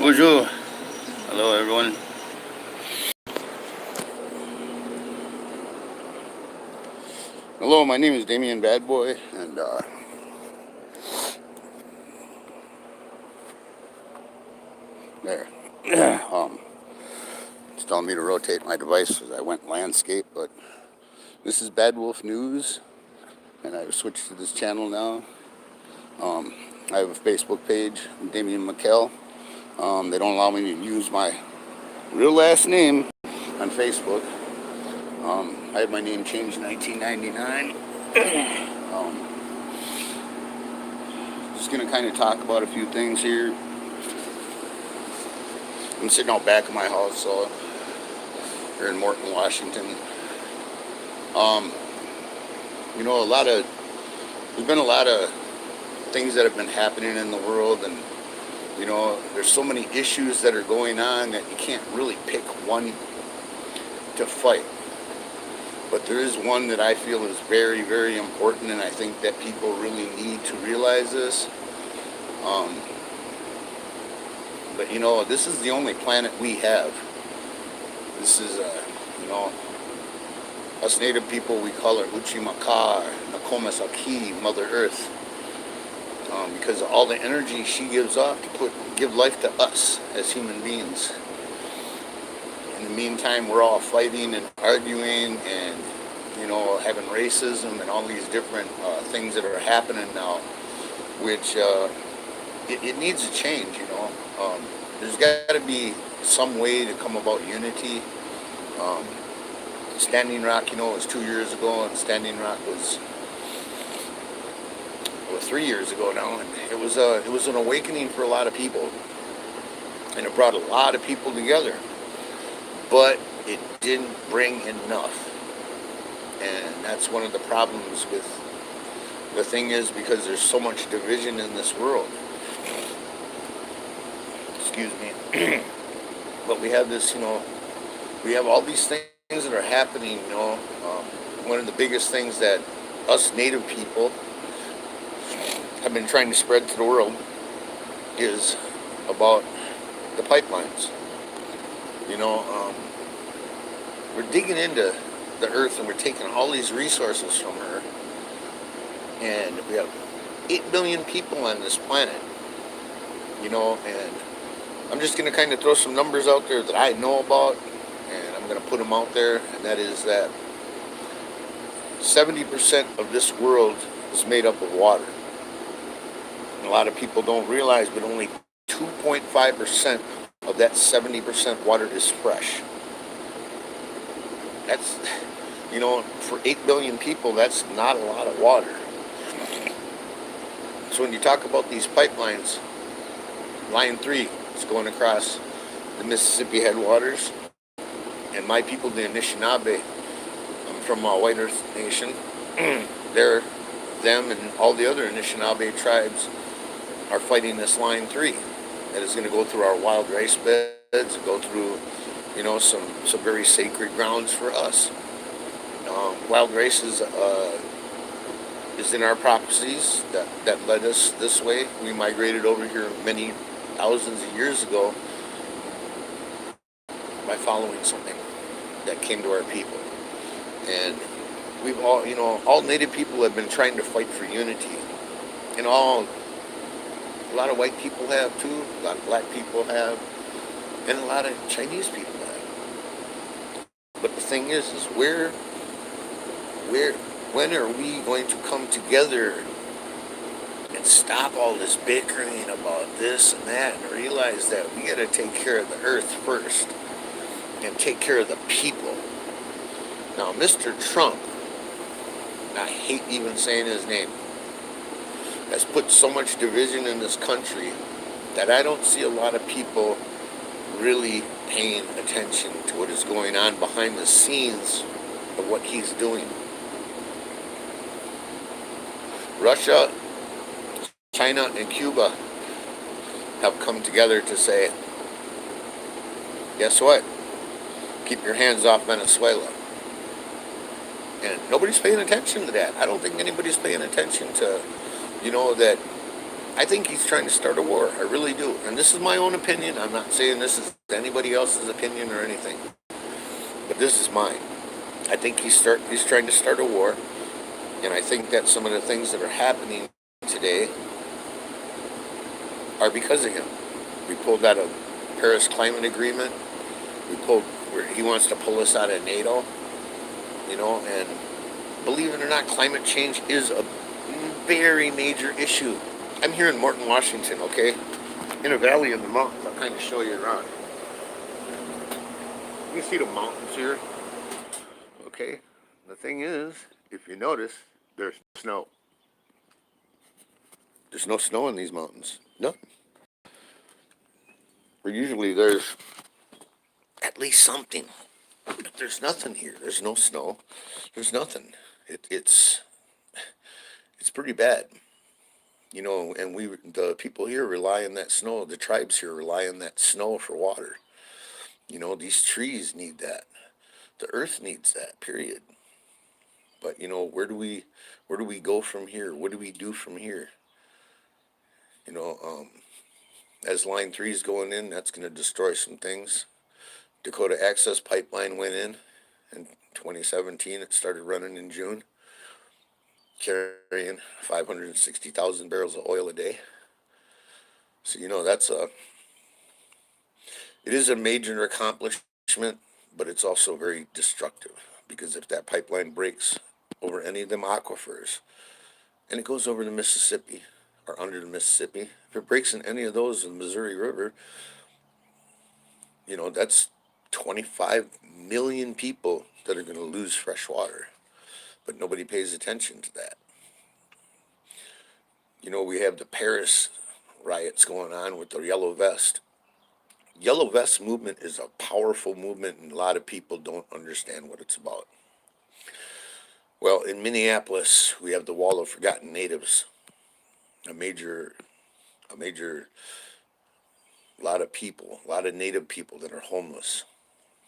Bonjour. Hello, everyone. Hello, my name is Damien Badboy, and there. It's telling me to rotate my device as I went landscape, but this is Bad Wolf News, and I've switched to this channel now. I have a Facebook page, Damien McKell. They don't allow me to use my real last name on Facebook. I had my name changed in 1999. Just gonna kind of talk about a few things here. I'm sitting out back of my house, so here in Morton, Washington. There's been a lot of things that have been happening in the world, and there's so many issues that are going on that you can't really pick one to fight. But there is one that I feel is very, very important, and I think that people really need to realize this. But this is the only planet we have. This is, us native people, we call her Uchimakar, Nakomasaki, Mother Earth, because of all the energy she gives off to give life to us as human beings. In the meantime, we're all fighting and arguing and, having racism and all these different things that are happening now, which it needs to change, There's got to be some way to come about unity. Standing Rock, was 2 years ago, and Standing Rock was 3 years ago now, and it was an awakening for a lot of people, and it brought a lot of people together, but it didn't bring enough, and that's one of the problems with the thing is because there's so much division in this world. Excuse me. But we have this, we have all these things that are happening, one of the biggest things that us native people have been trying to spread to the world is about the pipelines. We're digging into the earth and we're taking all these resources from her, and we have 8 billion people on this planet, and I'm just going to kind of throw some numbers out there that I know about, and I'm going to put them out there, and that is that 70% of this world is made up of water. And a lot of people don't realize, but only 2.5% of that 70% water is fresh. That's, for 8 billion people, that's not a lot of water. So when you talk about these pipelines, Line 3 is going across the Mississippi headwaters, and my people, the Anishinaabe, I'm from White Earth Nation, them and all the other Anishinaabe tribes are fighting this Line 3 that is going to go through our wild rice beds and go through, some very sacred grounds for us. Wild rice is in our prophecies that led us this way. We migrated over here many thousands of years ago by following something that came to our people. And we've all native people have been trying to fight for unity. A lot of white people have too, a lot of black people have, and a lot of Chinese people have. But the thing is when are we going to come together and stop all this bickering about this and that and realize that we got to take care of the earth first and take care of the people? Now, Mr. Trump, and I hate even saying his name, has put so much division in this country that I don't see a lot of people really paying attention to what is going on behind the scenes of what he's doing. Russia, China, and Cuba have come together to say, guess what? Keep your hands off Venezuela. And nobody's paying attention to that. I don't think anybody's paying attention to, that I think he's trying to start a war. I really do. And this is my own opinion. I'm not saying this is anybody else's opinion or anything, but this is mine. I think he's trying to start a war, and I think that some of the things that are happening today are because of him. We pulled out of Paris Climate Agreement. We pulled where he wants to pull us out of NATO. And believe it or not, climate change is a very major issue. I'm here in Morton, Washington, okay? In a valley in the mountains. I'll kind of show you around. You can see the mountains here. Okay? The thing is, if you notice, there's snow. There's no snow in these mountains. None. Where usually there's at least something. But there's nothing here. There's no snow. There's nothing. It's pretty bad. And the people here rely on that snow. The tribes here rely on that snow for water. These trees need that. The earth needs that, period. But where do we go from here? What do we do from here? You know, um, as Line 3 is going in, that's going to destroy some things. Dakota Access Pipeline went in 2017. It started running in June, carrying 560,000 barrels of oil a day. So it is a major accomplishment, but it's also very destructive, because if that pipeline breaks over any of them aquifers, and it goes over the Mississippi or under the Mississippi, if it breaks in any of those in the Missouri River, that's 25 million people that are going to lose fresh water. But nobody pays attention to that. We have the Paris riots going on with the Yellow Vest. Yellow Vest movement is a powerful movement, and a lot of people don't understand what it's about. Well, in Minneapolis, we have the Wall of Forgotten Natives, a major, lot of people, a lot of native people that are homeless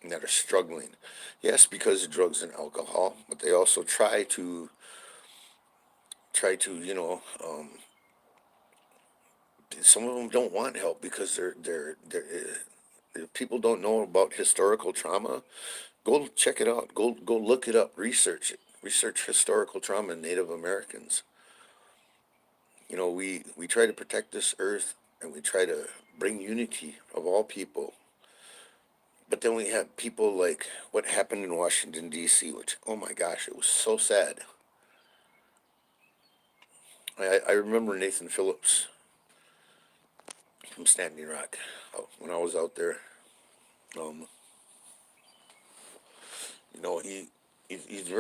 and that are struggling. Yes, because of drugs and alcohol, but they also some of them don't want help because if people don't know about historical trauma. Go check it out. Go look it up. Research it. Research historical trauma in Native Americans. We try to protect this earth, and we try to bring unity of all people. But then we have people like what happened in Washington, D.C., which, oh my gosh, it was so sad. I remember Nathan Phillips from Standing Rock when I was out there. Um, he's a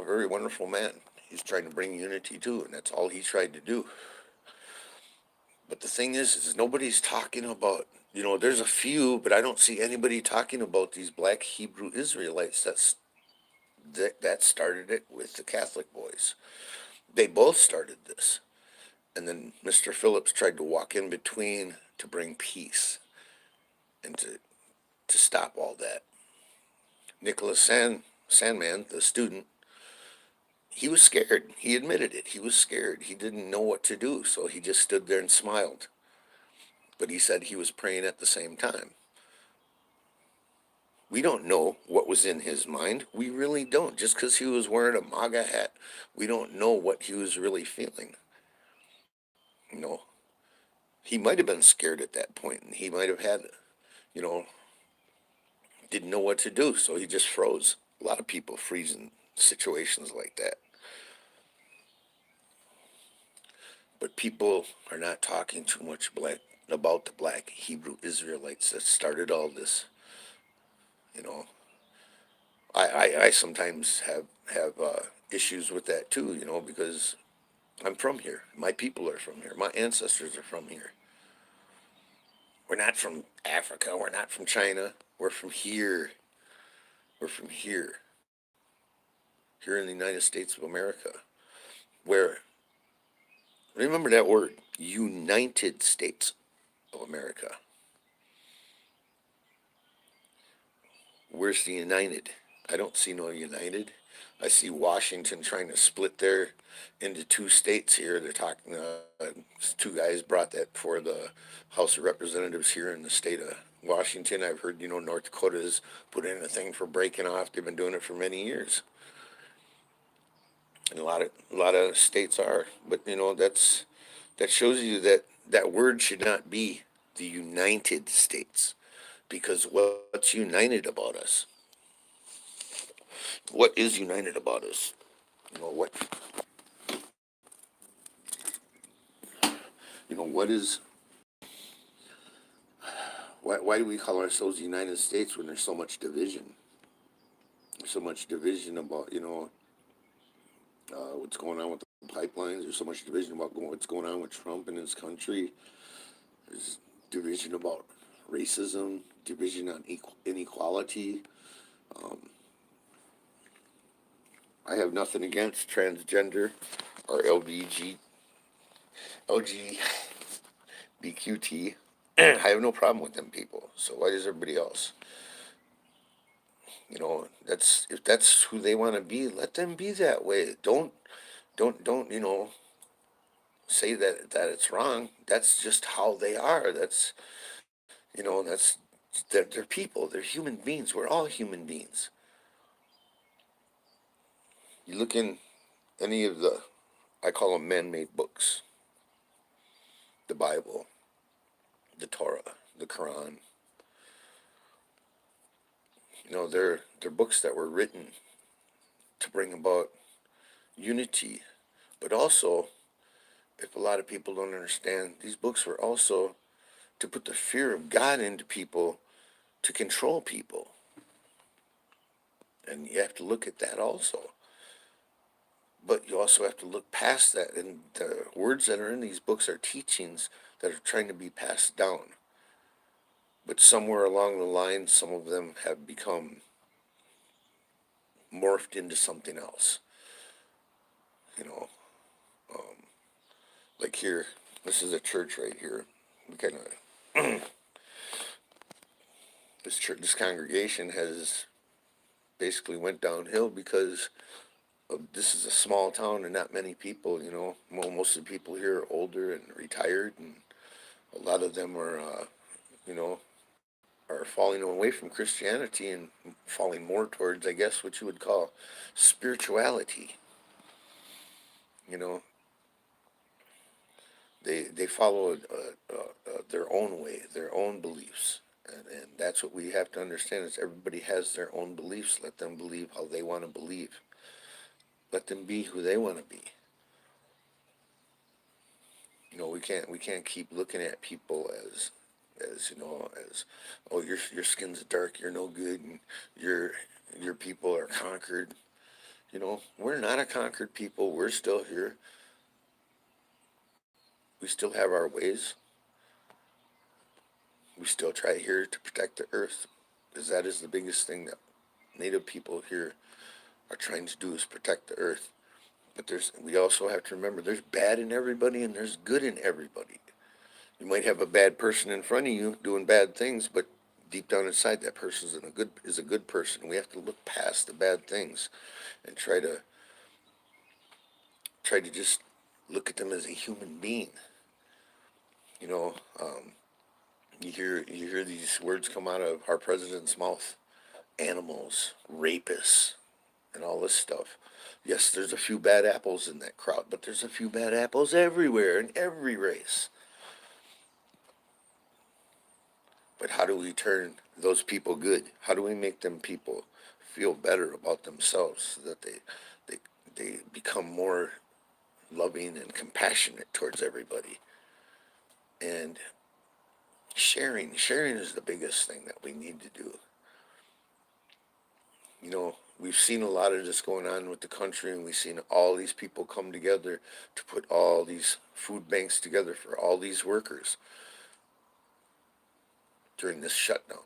very wonderful man. He's trying to bring unity too, and that's all he tried to do. But the thing is nobody's talking about, there's a few, but I don't see anybody talking about these black Hebrew Israelites that started it with the Catholic boys. They both started this. And then Mr. Phillips tried to walk in between to bring peace and to stop all that. Nicholas Sandman, the student, he was scared. He admitted it. He was scared. He didn't know what to do, so he just stood there and smiled. But he said he was praying at the same time. We don't know what was in his mind. We really don't. Just because he was wearing a MAGA hat, we don't know what he was really feeling. You know, he might have been scared at that point, and he might have had, you know, didn't know what to do, so he just froze. A lot of people freeze in situations like that. But people are not talking too much about the black Hebrew Israelites that started all this. You know, I sometimes have issues with that too. Because I'm from here. My people are from here. My ancestors are from here. We're not from Africa. We're not from China. We're from here. We're from here. Here in the United States of America. Where, remember that word, United States of America. Where's the United? I don't see no United. I see Washington trying to split there into two states here. They're talking, two guys brought that before the House of Representatives here in the state of Washington. I've heard, North Dakota's put in a thing for breaking off. They've been doing it for many years. And a lot of states are. But, that shows you that that word should not be the United States. Because what's united about us? What is united about us? What what is why do we call ourselves the United States when there's so much division? There's so much division about what's going on with the pipelines. There's so much division about what's going on with Trump and his country. There's division about racism, division on inequality. Um, I have nothing against transgender or LGBTQT. I have no problem with them people. So why does everybody else? That's if that's who they want to be, let them be that way. Don't say that it's wrong. That's just how they are. That's they're people. They're human beings. We're all human beings. You look in any of the, I call them man-made books, the Bible, the Torah, the Quran. They're books that were written to bring about unity, but also, if a lot of people don't understand, these books were also to put the fear of God into people to control people. And you have to look at that also. But you also have to look past that. And the words that are in these books are teachings that are trying to be passed down. But somewhere along the line, some of them have become morphed into something else. You know, um, like here, this is a church right here. We kind of this church, this congregation has basically went downhill because this is a small town and not many people. Most of the people here are older and retired, and a lot of them are, you know, are falling away from Christianity and falling more towards, I guess, what you would call spirituality. You know, they follow their own way, their own beliefs, and that's what we have to understand is everybody has their own beliefs. Let them believe how they want to believe. Let them be who they want to be. We can't keep looking at people as oh, your skin's dark, you're no good, and your people are conquered. We're not a conquered people. We're still here. We still have our ways. We still try here to protect the earth, because that is the biggest thing that Native people here are trying to do is protect the earth. But we also have to remember there's bad in everybody and there's good in everybody. You might have a bad person in front of you doing bad things, but deep down inside that person is a good person. We have to look past the bad things and try to just look at them as a human being. You know, um, you hear these words come out of our president's mouth: animals, rapists, and all this stuff. Yes, there's a few bad apples in that crowd, but there's a few bad apples everywhere in every race. But how do we turn those people good? How do we make them people feel better about themselves so that they they become more loving and compassionate towards everybody? And sharing is the biggest thing that we need to do. We've seen a lot of this going on with the country, and we've seen all these people come together to put all these food banks together for all these workers during this shutdown.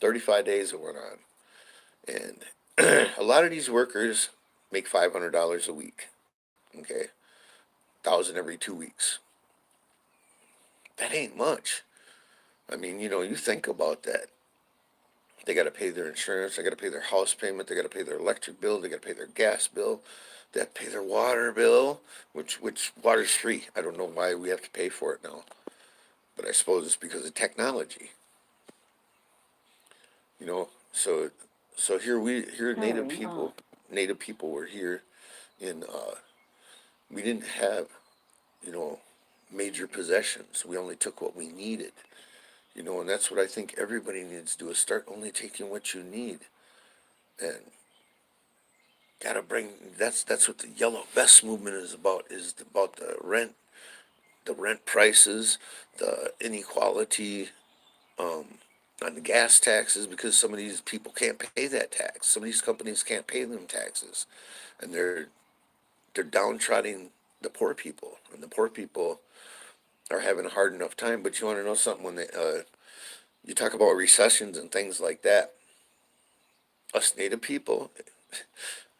35 days it went on. And a lot of these workers make $500 a week, okay? 1,000 every 2 weeks. That ain't much. I mean, you think about that. They got to pay their insurance. They got to pay their house payment. They got to pay their electric bill. They got to pay their gas bill. They have to pay their water bill, which water's free. I don't know why we have to pay for it now, but I suppose it's because of technology. You know, so here Apparently not. Native people were here in we didn't have, you know, major possessions. We only took what we needed. You know, and that's what I think everybody needs to do is start only taking what you need. And gotta bring that's what the yellow vest movement is about the rent prices, the inequality, um, on the gas taxes, because some of these people can't pay that tax. Some of these companies can't pay them taxes, and they're downtrodden the poor people, and the poor people are having a hard enough time. But you want to know something? When you talk about recessions and things like that, us native people,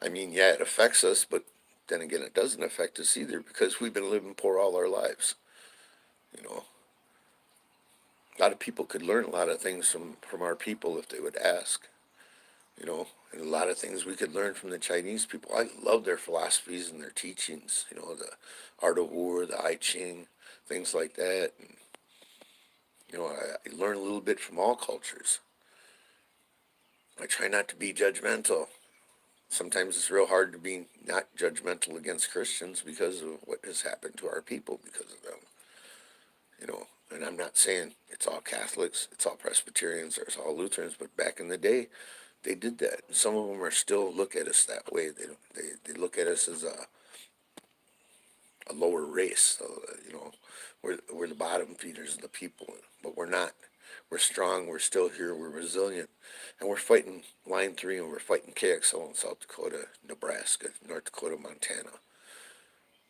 I mean, yeah, it affects us, but then again, it doesn't affect us either because we've been living poor all our lives. You know, a lot of people could learn a lot of things from our people if they would ask. You know, and a lot of things we could learn from the Chinese people. I love their philosophies and their teachings. You know, the art of war, the I Ching, things like that. And, you know, I learn a little bit from all cultures. I try not to be judgmental. Sometimes it's real hard to be not judgmental against Christians because of what has happened to our people because of them. You know, and I'm not saying it's all Catholics, it's all Presbyterians, or it's all Lutherans, but back in the day, they did that. And some of them are still look at us that way. They look at us as a lower race. So, you know, we're the bottom feeders of the people, but we're not. We're strong. We're still here. We're resilient, and we're fighting Line 3, and we're fighting KXL in South Dakota, Nebraska, North Dakota, Montana,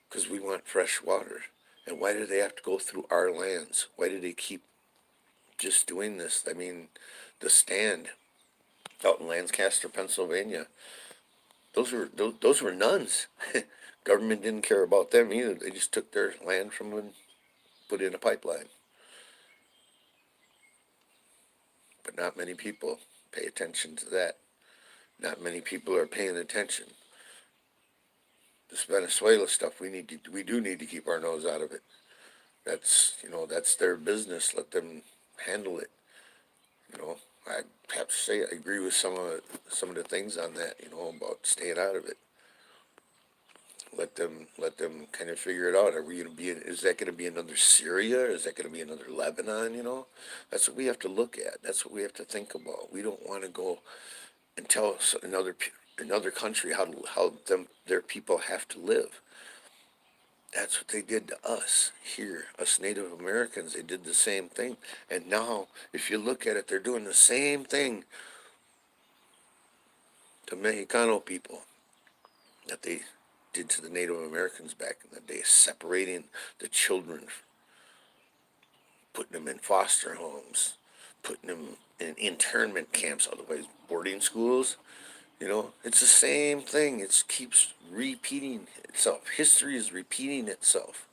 because we want fresh water. And why do they have to go through our lands? Why do they keep just doing this? I mean, the stand out in Lancaster, Pennsylvania, those were nuns. Government didn't care about them either. They just took their land from them and put in a pipeline. But not many people pay attention to that. Not many people are paying attention. This Venezuela stuff, we do need to keep our nose out of it. That's, you know, that's their business. Let them handle it. You know, I have to say I agree with some of the things on that. You know, about staying out of it. Let them kind of figure it out. Are we going to be? Is that going to be another Syria? Is that going to be another Lebanon? You know, that's what we have to look at. That's what we have to think about. We don't want to go and tell another country how their people have to live. That's what they did to us here, us Native Americans. They did the same thing, and now if you look at it, they're doing the same thing to Mexicano people that they did to the Native Americans back in the day, separating the children, putting them in foster homes, putting them in internment camps, otherwise boarding schools. You know, it's the same thing. It keeps repeating itself. History is repeating itself.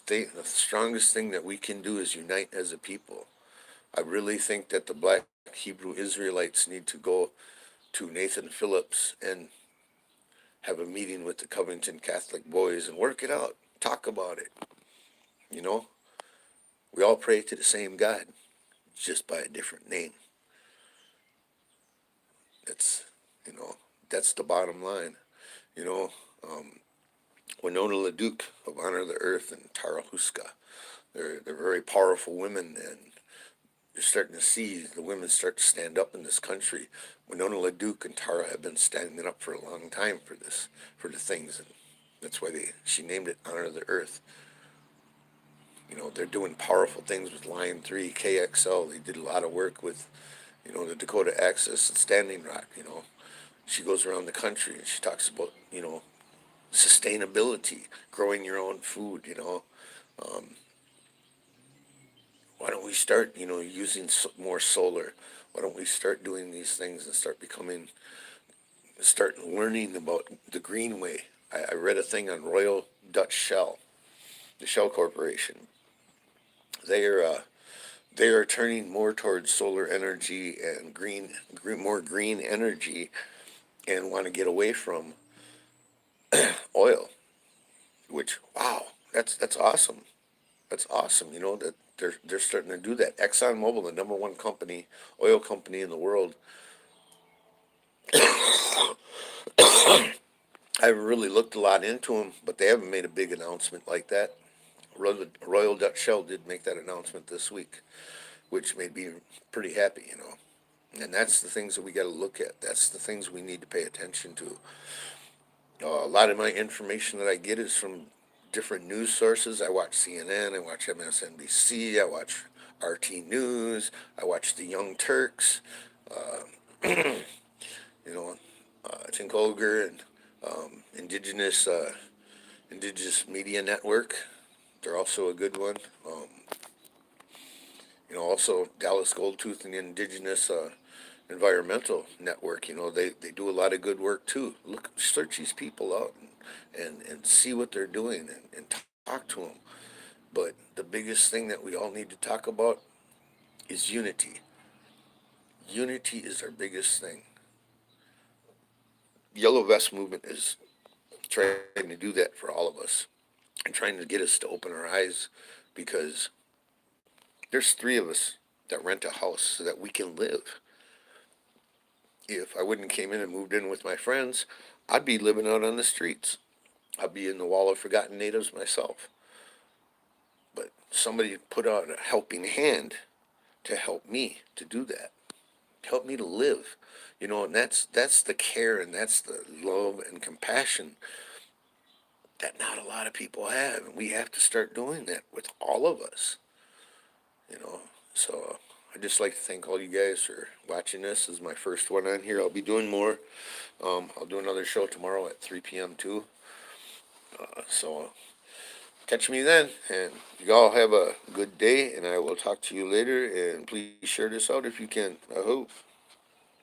The strongest thing that we can do is unite as a people. I really think that the black Hebrew Israelites need to go to Nathan Phillips and have a meeting with the Covington Catholic boys and work it out. Talk about it. You know, we all pray to the same God, just by a different name. That's, you know, that's the bottom line. You know, um, Winona LaDuke of Honor of the Earth and Tara Huska, they're very powerful women, and you're starting to see the women start to stand up in this country. Winona LaDuke and Tara have been standing up for a long time for this, for the things, and that's why she named it Honor of the Earth. You know, they're doing powerful things with Line 3, KXL. They did a lot of work with, you know, the Dakota Access and Standing Rock. You know, she goes around the country and she talks about, you know, sustainability, growing your own food. You know, um, why don't we start, you know, using more solar? Why don't we start doing these things and start learning about the green way? I read a thing on Royal Dutch Shell, the Shell Corporation. They're they are turning more towards solar energy and more green energy, and want to get away from oil. Which, wow, that's awesome. That's awesome. You know that they're starting to do that. ExxonMobil, the number one oil company in the world. I haven't really looked a lot into them, but they haven't made a big announcement like that. Royal Dutch Shell did make that announcement this week, which made me pretty happy, you know. And that's the things that we got to look at. That's the things we need to pay attention to. A lot of my information that I get is from different news sources. I watch CNN, I watch MSNBC, I watch RT News, I watch the Young Turks, uh, you know, Tink Olger and Indigenous Indigenous Media Network. They're also a good one. Also Dallas Goldtooth and the Indigenous Environmental Network. They do a lot of good work too. Search these people out and see what they're doing and talk to them. But the biggest thing that we all need to talk about is unity. Unity is our biggest thing. Yellow Vest movement is trying to do that for all of us and trying to get us to open our eyes because there's three of us that rent a house so that we can live. If I wouldn't came in and moved in with my friends, I'd be living out on the streets. I'd be in the Wall of Forgotten Natives myself. But somebody put out a helping hand to help me to do that, help me to live. And that's the care and that's the love and compassion that not a lot of people have, and we have to start doing that with all of us. You know, so I'd just like to thank all you guys for watching this. This is my first one on here. I'll be doing more. I'll do another show tomorrow at 3 p.m. too. So catch me then, and you all have a good day, and I will talk to you later. And please share this out if you can. I hope.